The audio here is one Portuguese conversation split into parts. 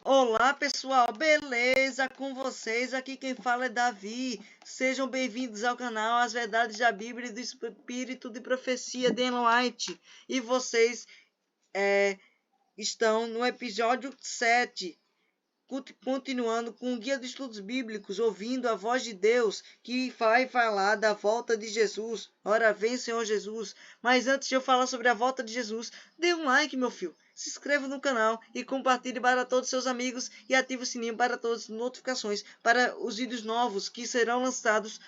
Olá pessoal, beleza com vocês? Aqui quem fala é Davi. Sejam bem-vindos ao canal As Verdades da Bíblia e do Espírito de Profecia de Ellen White. E vocês estão no episódio 7, continuando com o Guia de Estudos Bíblicos, ouvindo a voz de Deus que vai falar da volta de Jesus. Ora vem, Senhor Jesus. Mas antes de eu falar sobre a volta de Jesus, dê um like, meu filho. Se inscreva no canal e compartilhe para todos os seus amigos e ative o sininho para todas as notificações para os vídeos novos que serão lançados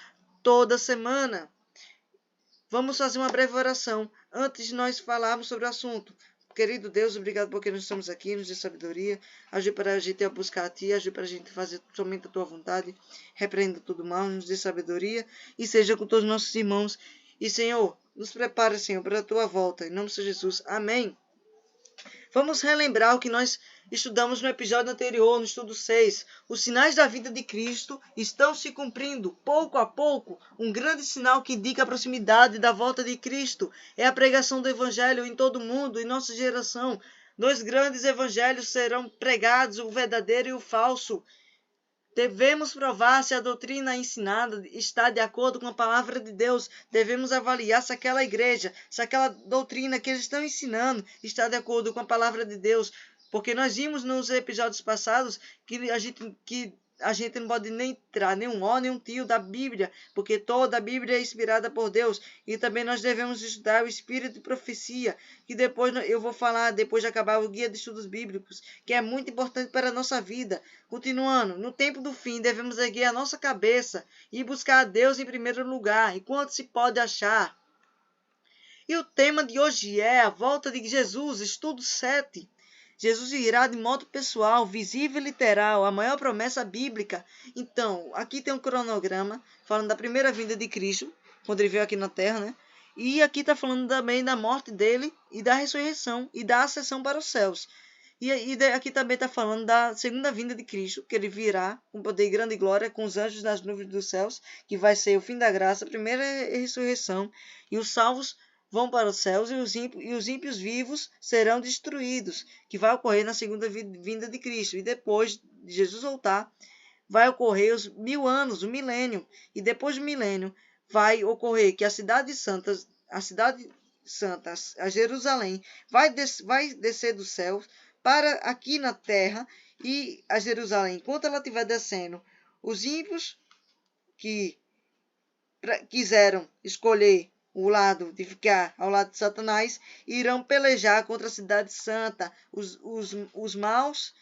toda semana. Vamos fazer uma breve oração antes de nós falarmos sobre o assunto. Querido Deus, obrigado porque nós estamos aqui, nos dê sabedoria, ajude para a gente a buscar a Ti, ajude para a gente fazer somente a Tua vontade, repreenda todo mal, nos dê sabedoria e seja com todos os nossos irmãos. E Senhor, nos prepare, Senhor, para a Tua volta, em nome de Jesus. Amém. Vamos relembrar o que nós estudamos no episódio anterior, no estudo 6. Os sinais da vida de Cristo estão se cumprindo pouco a pouco. Um grande sinal que indica a proximidade da volta de Cristo é a pregação do Evangelho em todo o mundo, em nossa geração. 2 grandes evangelhos serão pregados, o verdadeiro e o falso. Devemos provar se a doutrina ensinada está de acordo com a palavra de Deus. Devemos avaliar se aquela igreja, se aquela doutrina que eles estão ensinando está de acordo com a palavra de Deus. Porque nós vimos nos episódios passados que a gente não pode nem entrar nenhum ó, nem um tio da Bíblia, porque toda a Bíblia é inspirada por Deus. E também nós devemos estudar o Espírito de Profecia, que depois eu vou falar, depois de acabar o Guia de Estudos Bíblicos, que é muito importante para a nossa vida. Continuando, no tempo do fim, devemos erguer a nossa cabeça e buscar a Deus em primeiro lugar, enquanto se pode achar. E o tema de hoje é a volta de Jesus, estudo 7. Jesus irá de modo pessoal, visível e literal, a maior promessa bíblica. Então, aqui tem um cronograma falando da primeira vinda de Cristo, quando ele veio aqui na Terra, né? E aqui está falando também da morte dele e da ressurreição e da ascensão para os céus. E aqui também está falando da segunda vinda de Cristo, que ele virá com poder e grande glória com os anjos nas nuvens dos céus, que vai ser o fim da graça, a primeira ressurreição, e os salvos vão para os céus e os ímpios vivos serão destruídos, que vai ocorrer na segunda vinda de Cristo. E depois de Jesus voltar, vai ocorrer os 1000 anos, o milênio. E depois do milênio, vai ocorrer que a cidade santa, a Jerusalém, vai descer dos céus para aqui na terra, e a Jerusalém, enquanto ela estiver descendo, os ímpios que quiseram escolher o lado de ficar ao lado de Satanás irão pelejar contra a cidade santa. Os maus,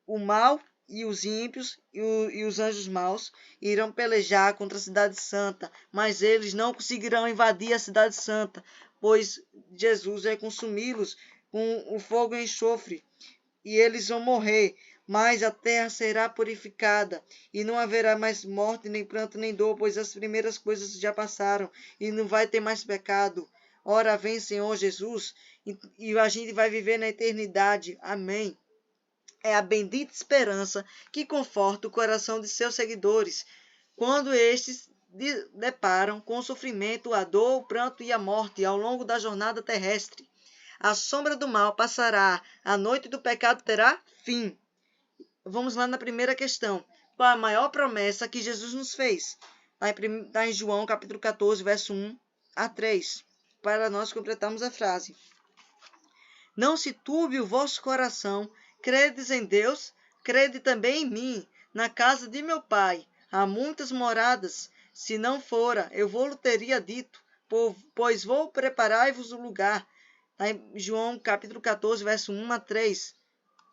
o mal e os ímpios e os anjos maus irão pelejar contra a cidade santa, mas eles não conseguirão invadir a cidade santa, pois Jesus vai consumi-los com o fogo e enxofre, e eles vão morrer. Mas a terra será purificada, e não haverá mais morte, nem pranto, nem dor, pois as primeiras coisas já passaram, e não vai ter mais pecado. Ora vem, Senhor Jesus, e a gente vai viver na eternidade. Amém. É a bendita esperança que conforta o coração de seus seguidores, quando estes deparam com o sofrimento, a dor, o pranto e a morte ao longo da jornada terrestre. A sombra do mal passará, a noite do pecado terá fim. Vamos lá na primeira questão. Qual a maior promessa que Jesus nos fez? Está em João capítulo 14, verso 1 a 3. Para nós completarmos a frase. Não se turbe o vosso coração. Credes em Deus, crede também em mim. Na casa de meu Pai há muitas moradas. Se não fora, eu vou-lhe teria dito, pois vou preparar-vos o lugar. Está em João capítulo 14, verso 1 a 3.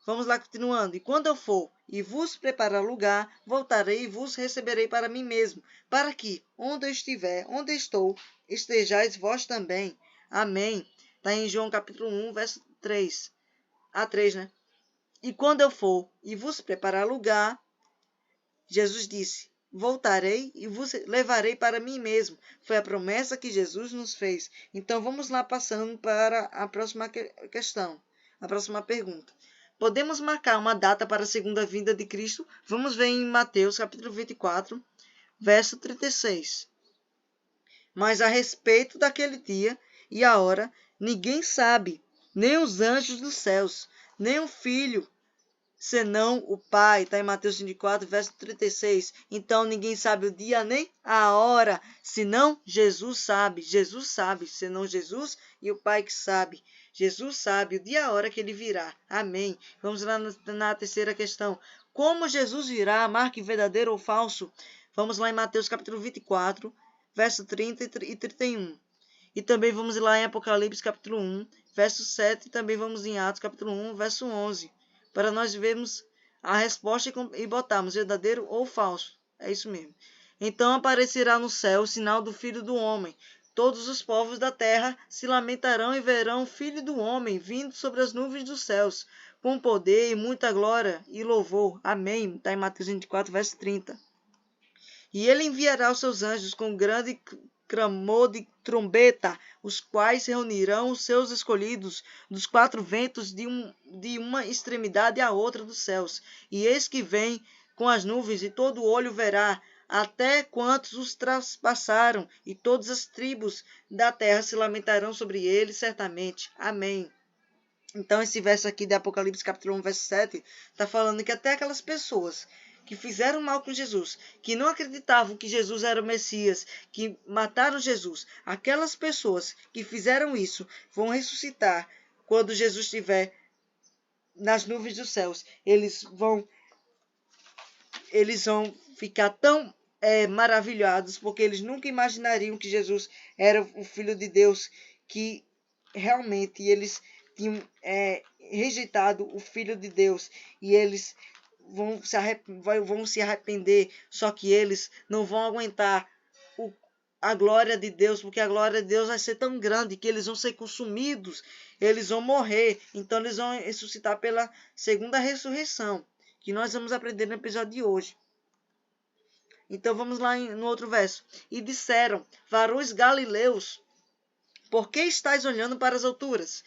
Vamos lá, continuando. E quando eu for e vos preparar lugar, voltarei e vos receberei para mim mesmo, para que, onde eu estiver, onde estou, estejais vós também. Amém. Está em João capítulo 1, verso 3. A 3, né? E quando eu for e vos preparar lugar, Jesus disse, voltarei e vos levarei para mim mesmo. Foi a promessa que Jesus nos fez. Então, vamos lá passando para a próxima questão, a próxima pergunta. Podemos marcar uma data para a segunda vinda de Cristo? Vamos ver em Mateus capítulo 24, verso 36. Mas a respeito daquele dia e a hora, ninguém sabe, nem os anjos dos céus, nem o Filho, senão o Pai. Está em Mateus 24, verso 36. Então ninguém sabe o dia nem a hora, senão Jesus sabe. Jesus sabe, senão Jesus e o Pai que sabe. Jesus sabe o dia e a hora que ele virá. Amém. Vamos lá na terceira questão. Como Jesus virá, marque verdadeiro ou falso? Vamos lá em Mateus capítulo 24, verso 30 e 31. E também vamos lá em Apocalipse capítulo 1, verso 7. E também vamos em Atos capítulo 1, verso 11. Para nós vermos a resposta e botarmos verdadeiro ou falso. É isso mesmo. Então aparecerá no céu o sinal do Filho do Homem. Todos os povos da terra se lamentarão e verão o Filho do Homem vindo sobre as nuvens dos céus, com poder e muita glória e louvor. Amém. Está em Mateus 24, verso 30. E ele enviará os seus anjos com grande clamor de trombeta, os quais reunirão os seus escolhidos dos quatro ventos de uma extremidade à outra dos céus. E eis que vem com as nuvens, e todo olho verá, até quantos os traspassaram, e todas as tribos da terra se lamentarão sobre ele, certamente. Amém. Então, esse verso aqui de Apocalipse, capítulo 1, verso 7, está falando que até aquelas pessoas que fizeram mal com Jesus, que não acreditavam que Jesus era o Messias, que mataram Jesus, aquelas pessoas que fizeram isso vão ressuscitar quando Jesus estiver nas nuvens dos céus. Eles vão ficar tão maravilhados, porque eles nunca imaginariam que Jesus era o Filho de Deus, que realmente eles tinham rejeitado o Filho de Deus, e eles vão se arrepender, só que eles não vão aguentar a glória de Deus, porque a glória de Deus vai ser tão grande que eles vão ser consumidos, eles vão morrer, então eles vão ressuscitar pela segunda ressurreição, que nós vamos aprender no episódio de hoje. Então vamos lá no outro verso. E disseram, varões galileus, por que estáis olhando para as alturas?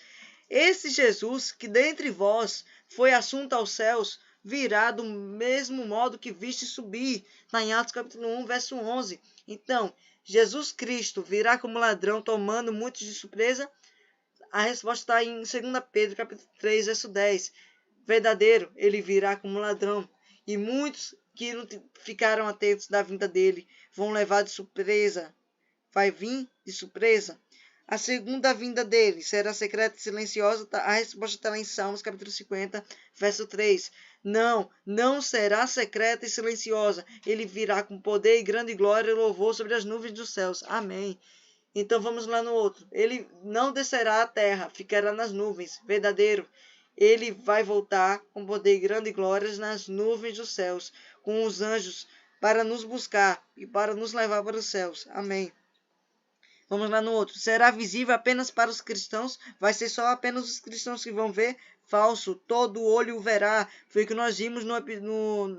Esse Jesus, que dentre vós foi assunto aos céus, virá do mesmo modo que viste subir. Está em Atos capítulo 1, verso 11. Então, Jesus Cristo virá como ladrão, tomando muitos de surpresa? A resposta está em 2 Pedro capítulo 3, verso 10. Verdadeiro, ele virá como ladrão. E muitos que não ficaram atentos da vinda dele vão levar de surpresa. Vai vir de surpresa. A segunda vinda dele será secreta e silenciosa. A resposta está lá em Salmos, capítulo 50, verso 3. Não será secreta e silenciosa. Ele virá com poder e grande glória e louvor sobre as nuvens dos céus. Amém. Então vamos lá no outro. Ele não descerá à terra, ficará nas nuvens. Verdadeiro. Ele vai voltar com poder e grande glória nas nuvens dos céus, com os anjos, para nos buscar e para nos levar para os céus. Amém. Vamos lá no outro. Será visível apenas para os cristãos? Vai ser só apenas os cristãos que vão ver? Falso. Todo olho o verá. Foi o que nós vimos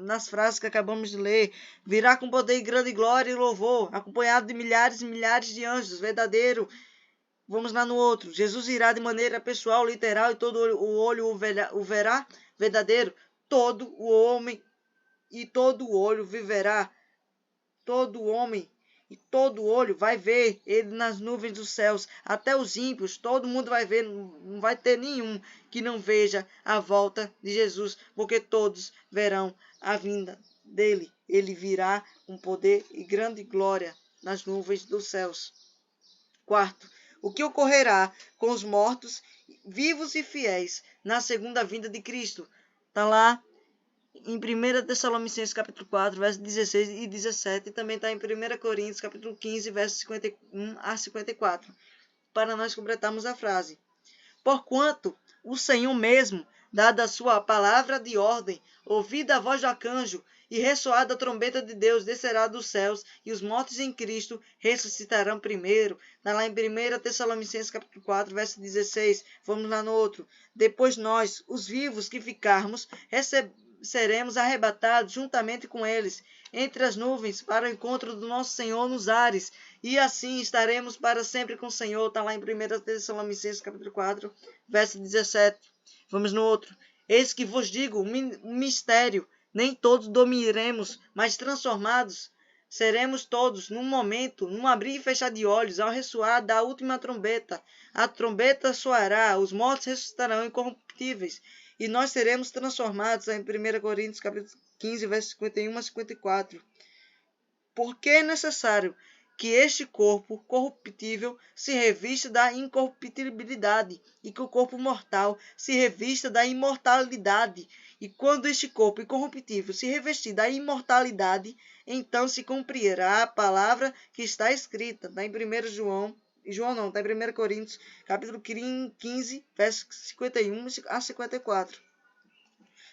nas frases que acabamos de ler. Virá com poder e grande glória e louvor, acompanhado de milhares e milhares de anjos. Verdadeiro. Vamos lá no outro. Jesus irá de maneira pessoal, literal, e todo o olho o verá. Verdadeiro. Todo o homem e todo o olho viverá. Todo homem e todo olho vai ver ele nas nuvens dos céus. Até os ímpios, todo mundo vai ver. Não vai ter nenhum que não veja a volta de Jesus, porque todos verão a vinda dele. Ele virá com poder e grande glória nas nuvens dos céus. Quarto, o que ocorrerá com os mortos, vivos e fiéis, na segunda vinda de Cristo? Está lá em 1 Tessalonicenses capítulo 4, versos 16 e 17, e também está em 1 Coríntios capítulo 15, versos 51 a 54, para nós completarmos a frase. Porquanto o Senhor mesmo, dada a sua palavra de ordem, ouvida a voz do arcanjo e ressoada a trombeta de Deus, descerá dos céus, e os mortos em Cristo ressuscitarão primeiro. Está lá em 1 Tessalonicenses capítulo 4, verso 16. Vamos lá no outro. Depois nós, os vivos que ficarmos, seremos arrebatados juntamente com eles entre as nuvens para o encontro do nosso Senhor nos ares, e assim estaremos para sempre com o Senhor. Está lá em 1 Tessalonicenses capítulo 4, verso 17. Vamos no outro. Eis que vos digo um mistério, nem todos dormiremos, mas transformados seremos todos num momento, num abrir e fechar de olhos, ao ressoar da última trombeta. A trombeta soará, os mortos ressuscitarão incorruptíveis, e nós seremos transformados, em 1 Coríntios capítulo 15, versos 51 a 54. Porque é necessário que este corpo corruptível se revista da incorruptibilidade e que o corpo mortal se revista da imortalidade. E quando este corpo incorruptível se revestir da imortalidade, então se cumprirá a palavra que está escrita. Está em 1 Coríntios, capítulo 15, versos 51 a 54.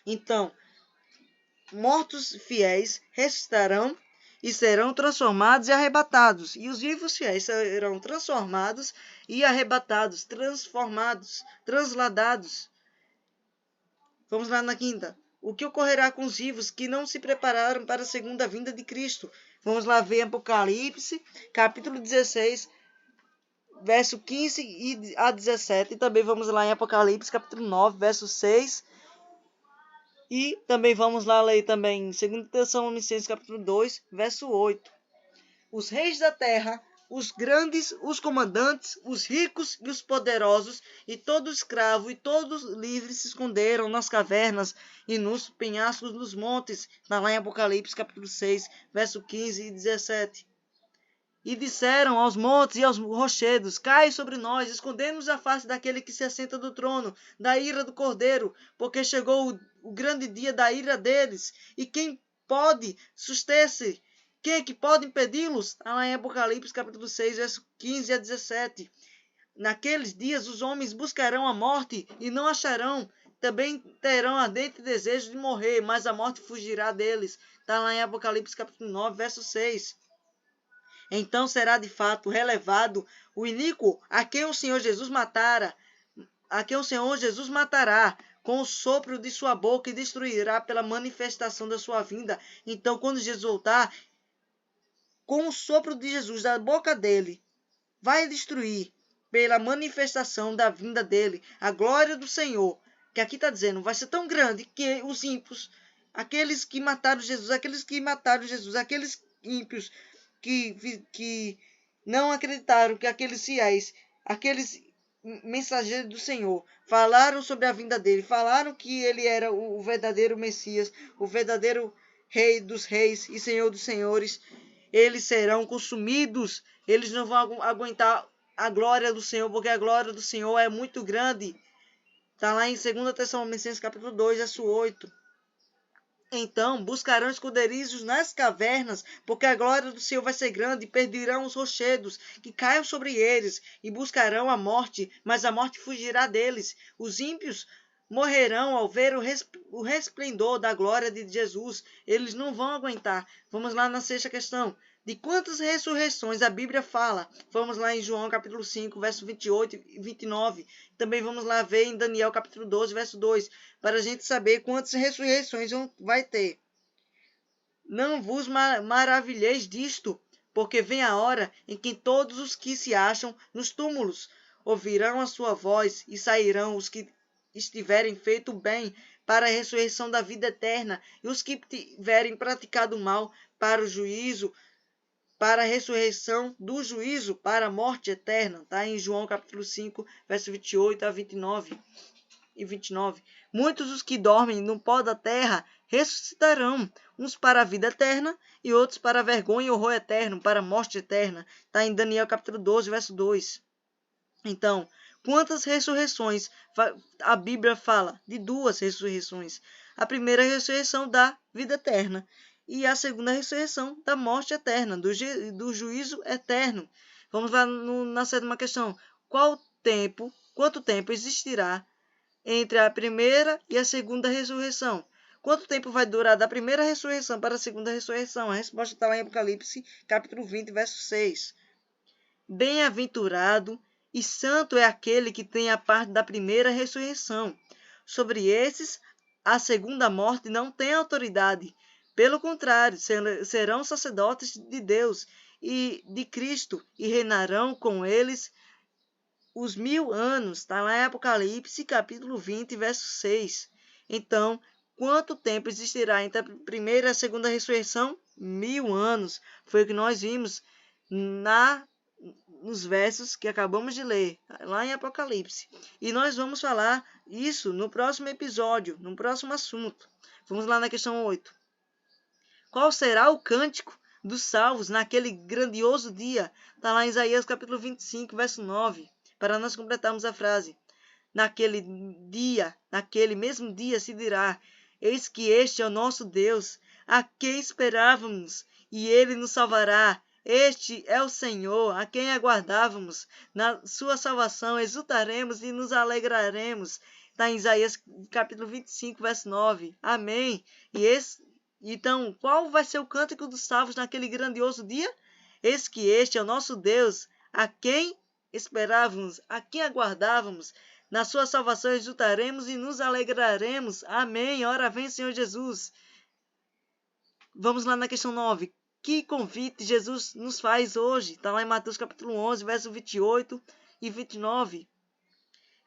Então, mortos fiéis ressuscitarão e serão transformados e arrebatados. E os vivos fiéis serão transformados e arrebatados, transformados, transladados. Vamos lá na quinta. O que ocorrerá com os vivos que não se prepararam para a segunda vinda de Cristo? Vamos lá ver Apocalipse, capítulo 16, verso 15 a 17. E também vamos lá em Apocalipse, capítulo 9, verso 6. E também vamos lá ler também em 2 Tessalonicenses, capítulo 2, verso 8. Os reis da terra, os grandes, os comandantes, os ricos e os poderosos, e todo escravo e todos livres se esconderam nas cavernas e nos penhascos dos montes. Está lá em Apocalipse, capítulo 6, verso 15 e 17. E disseram aos montes e aos rochedos: cai sobre nós, escondemos a face daquele que se assenta do trono, da ira do Cordeiro, porque chegou o grande dia da ira deles. E quem pode suster-se? Quem é que pode impedi-los? Está lá em Apocalipse, capítulo 6, verso 15 a 17. Naqueles dias os homens buscarão a morte e não acharão. Também terão ardente desejo de morrer, mas a morte fugirá deles. Está lá em Apocalipse, capítulo 9, verso 6. Então será de fato relevado o iníquo a quem o Senhor Jesus matará com o sopro de sua boca e destruirá pela manifestação da sua vinda. Então, quando Jesus voltar, com o sopro de Jesus da boca dele, vai destruir pela manifestação da vinda dele a glória do Senhor, que aqui está dizendo, vai ser tão grande que os ímpios, aqueles ímpios que não acreditaram, que aqueles fiéis, aqueles mensageiros do Senhor, falaram sobre a vinda dele, falaram que ele era o verdadeiro Messias, o verdadeiro Rei dos reis e Senhor dos senhores. Eles serão consumidos, eles não vão aguentar a glória do Senhor, porque a glória do Senhor é muito grande. Está lá em 2 Tessalonicenses capítulo 2, verso 8. Então buscarão esconderijos nas cavernas, porque a glória do Senhor vai ser grande, e perderão os rochedos que caiam sobre eles, e buscarão a morte, mas a morte fugirá deles. Os ímpios morrerão ao ver o resplendor da glória de Jesus. Eles não vão aguentar. Vamos lá na sexta questão. De quantas ressurreições a Bíblia fala? Vamos lá em João capítulo 5, verso 28 e 29. Também vamos lá ver em Daniel capítulo 12, verso 2, para a gente saber quantas ressurreições vai ter. Não vos maravilheis disto, porque vem a hora em que todos os que se acham nos túmulos ouvirão a sua voz, e sairão os que estiverem feito bem para a ressurreição da vida eterna, e os que tiverem praticado mal para o juízo, para a ressurreição do juízo, para a morte eterna. Está em João capítulo 5, verso 28 a 29 e 29. Muitos os que dormem no pó da terra ressuscitarão, uns para a vida eterna e outros para a vergonha e horror eterno, para a morte eterna. Está em Daniel capítulo 12, verso 2. Então, quantas ressurreições? A Bíblia fala de duas ressurreições. A primeira ressurreição da vida eterna e a segunda ressurreição da morte eterna, do juízo eterno. Vamos lá na sétima questão. Quanto tempo existirá entre a primeira e a segunda ressurreição? Quanto tempo vai durar da primeira ressurreição para a segunda ressurreição? A resposta está lá em Apocalipse, capítulo 20, verso 6. Bem-aventurado e santo é aquele que tem a parte da primeira ressurreição. Sobre esses, a segunda morte não tem autoridade. Pelo contrário, serão sacerdotes de Deus e de Cristo e reinarão com eles os 1000 anos. Está lá em Apocalipse, capítulo 20, verso 6. Então, quanto tempo existirá entre a primeira e a segunda ressurreição? 1000 anos. Foi o que nós vimos nos versos que acabamos de ler, lá em Apocalipse. E nós vamos falar isso no próximo episódio, no próximo assunto. Vamos lá na questão 8. Qual será o cântico dos salvos naquele grandioso dia? Está lá em Isaías capítulo 25, verso 9, para nós completarmos a frase. Naquele dia, naquele mesmo dia se dirá: eis que este é o nosso Deus, a quem esperávamos, e ele nos salvará. Este é o Senhor, a quem aguardávamos. Na sua salvação exultaremos e nos alegraremos. Está em Isaías capítulo 25, verso 9. Amém. Então, qual vai ser o cântico dos salvos naquele grandioso dia? Eis que este é o nosso Deus, a quem esperávamos, a quem aguardávamos. Na sua salvação exultaremos e nos alegraremos. Amém. Ora vem, Senhor Jesus. Vamos lá na questão 9. Que convite Jesus nos faz hoje? Está lá em Mateus capítulo 11, verso 28 e 29.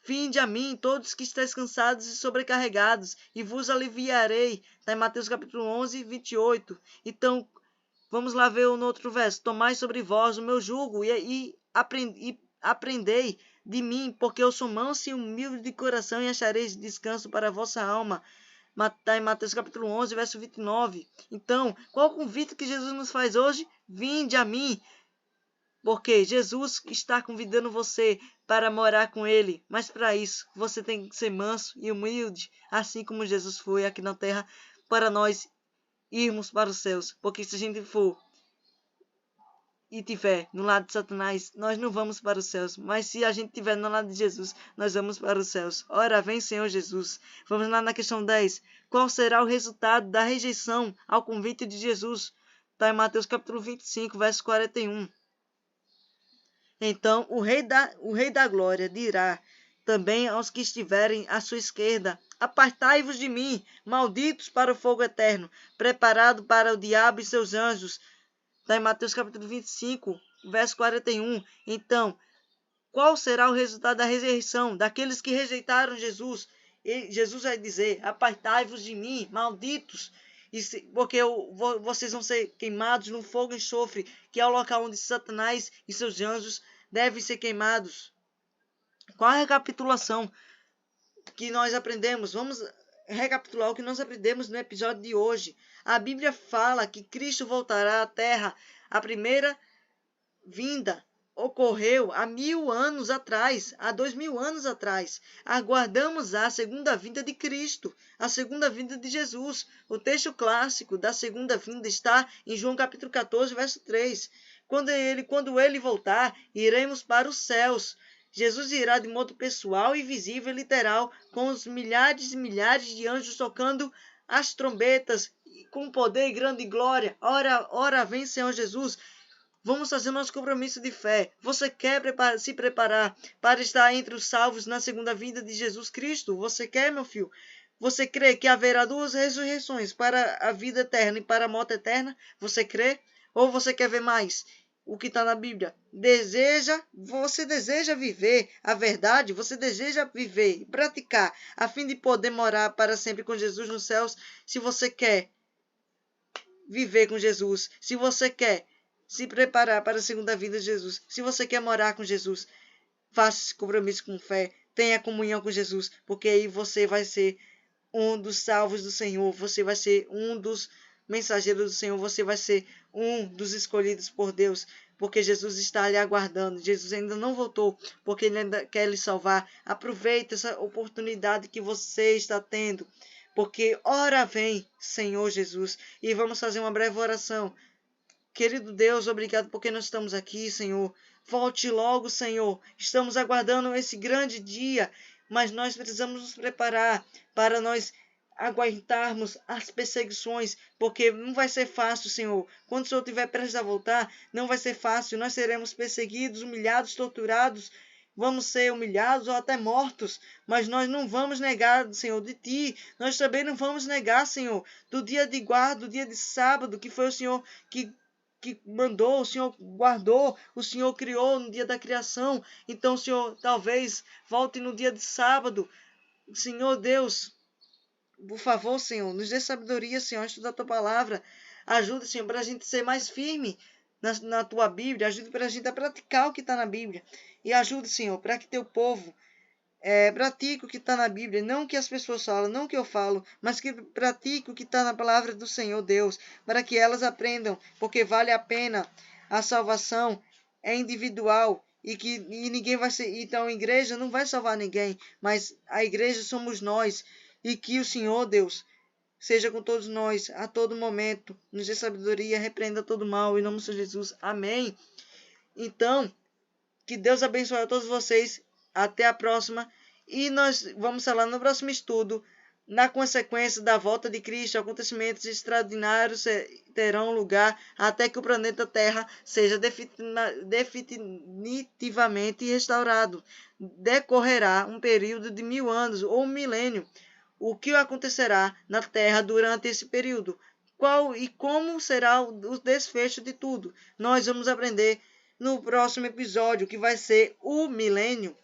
Vinde a mim, todos que estáis cansados e sobrecarregados, e vos aliviarei. Está em Mateus capítulo 11, 28. Então, vamos lá ver no outro verso. Tomai sobre vós o meu jugo e aprendei de mim, porque eu sou manso e humilde de coração, e achareis descanso para a vossa alma. Está em Mateus capítulo 11, verso 29. Então, qual o convite que Jesus nos faz hoje? Vinde a mim. Porque Jesus está convidando você para morar com Ele. Mas para isso, você tem que ser manso e humilde, assim como Jesus foi aqui na terra, para nós irmos para os céus. Porque se a gente for e tiver no lado de Satanás, nós não vamos para os céus. Mas se a gente estiver no lado de Jesus, nós vamos para os céus. Ora, vem Senhor Jesus. Vamos lá na questão 10. Qual será o resultado da rejeição ao convite de Jesus? Está em Mateus capítulo 25, verso 41. Então o rei da glória dirá também aos que estiverem à sua esquerda: apartai-vos de mim, malditos, para o fogo eterno, preparado para o diabo e seus anjos. Está em Mateus capítulo 25, verso 41. Então, qual será o resultado da rejeição daqueles que rejeitaram Jesus? E Jesus vai dizer: apartai-vos de mim, malditos, porque vocês vão ser queimados no fogo e enxofre, que é o local onde Satanás e seus anjos devem ser queimados. Qual a recapitulação que nós aprendemos? Vamos recapitular o que nós aprendemos no episódio de hoje. A Bíblia fala que Cristo voltará à terra. A primeira vinda ocorreu há 1000 anos atrás, há 2000 anos atrás. Aguardamos a segunda vinda de Cristo, a segunda vinda de Jesus. O texto clássico da segunda vinda está em João capítulo 14, verso 3. Quando ele voltar, iremos para os céus. Jesus irá de modo pessoal e visível e literal, com os milhares e milhares de anjos tocando as trombetas, com poder e grande glória. Ora vem, Senhor Jesus. Vamos fazer nosso compromisso de fé. Você quer se preparar para estar entre os salvos na segunda vinda de Jesus Cristo? Você quer, meu filho? Você crê que haverá duas ressurreições, para a vida eterna e para a morte eterna? Você crê? Ou você quer ver mais? O que está na Bíblia? Você deseja viver a verdade? Você deseja viver e praticar a fim de poder morar para sempre com Jesus nos céus? Se você quer viver com Jesus, se você quer se preparar para a segunda vinda de Jesus, se você quer morar com Jesus, faça esse compromisso com fé, tenha comunhão com Jesus, porque aí você vai ser um dos salvos do Senhor, você vai ser um dos mensageiros do Senhor, você vai ser um dos escolhidos por Deus, porque Jesus está ali aguardando. Jesus ainda não voltou, porque Ele ainda quer lhe salvar. Aproveite essa oportunidade que você está tendo, porque ora vem, Senhor Jesus. E vamos fazer uma breve oração. Querido Deus, obrigado porque nós estamos aqui, Senhor. Volte logo, Senhor. Estamos aguardando esse grande dia, mas nós precisamos nos preparar para nós aguentarmos as perseguições, porque não vai ser fácil, Senhor. Quando o Senhor estiver prestes a voltar, não vai ser fácil. Nós seremos perseguidos, humilhados, torturados. Vamos ser humilhados ou até mortos, mas nós não vamos negar, Senhor, de Ti. Nós também não vamos negar, Senhor, do dia de guarda, do dia de sábado, que foi o Senhor que mandou, o Senhor guardou, o Senhor criou no dia da criação. Então, Senhor, talvez volte no dia de sábado. Senhor Deus, por favor, Senhor, nos dê sabedoria, Senhor, a estudar a Tua palavra. Ajuda, Senhor, para a gente ser mais firme na tua Bíblia, ajude para a gente a praticar o que está na Bíblia. E ajude, Senhor, para que teu povo pratique o que está na Bíblia, não o que as pessoas falam, não o que eu falo, mas que pratique o que está na palavra do Senhor Deus, para que elas aprendam, porque vale a pena. A salvação é individual e ninguém vai ser. Então, a igreja não vai salvar ninguém, mas a igreja somos nós. E que o Senhor Deus seja com todos nós a todo momento, nos dê sabedoria, repreenda todo mal, em nome de Jesus. Amém. Então, que Deus abençoe a todos vocês. Até a próxima. E nós vamos falar no próximo estudo, na consequência da volta de Cristo, acontecimentos extraordinários terão lugar até que o planeta Terra seja definitivamente restaurado. Decorrerá um período de 1000 anos ou um milênio. O que acontecerá na Terra durante esse período? Qual e como será o desfecho de tudo? Nós vamos aprender no próximo episódio, que vai ser o milênio.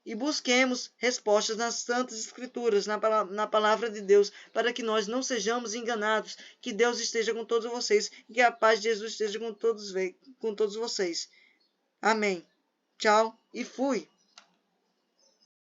E busquemos respostas nas Santas Escrituras, na palavra de Deus, para que nós não sejamos enganados. Que Deus esteja com todos vocês e que a paz de Jesus esteja com todos vocês. Amém. Tchau e fui.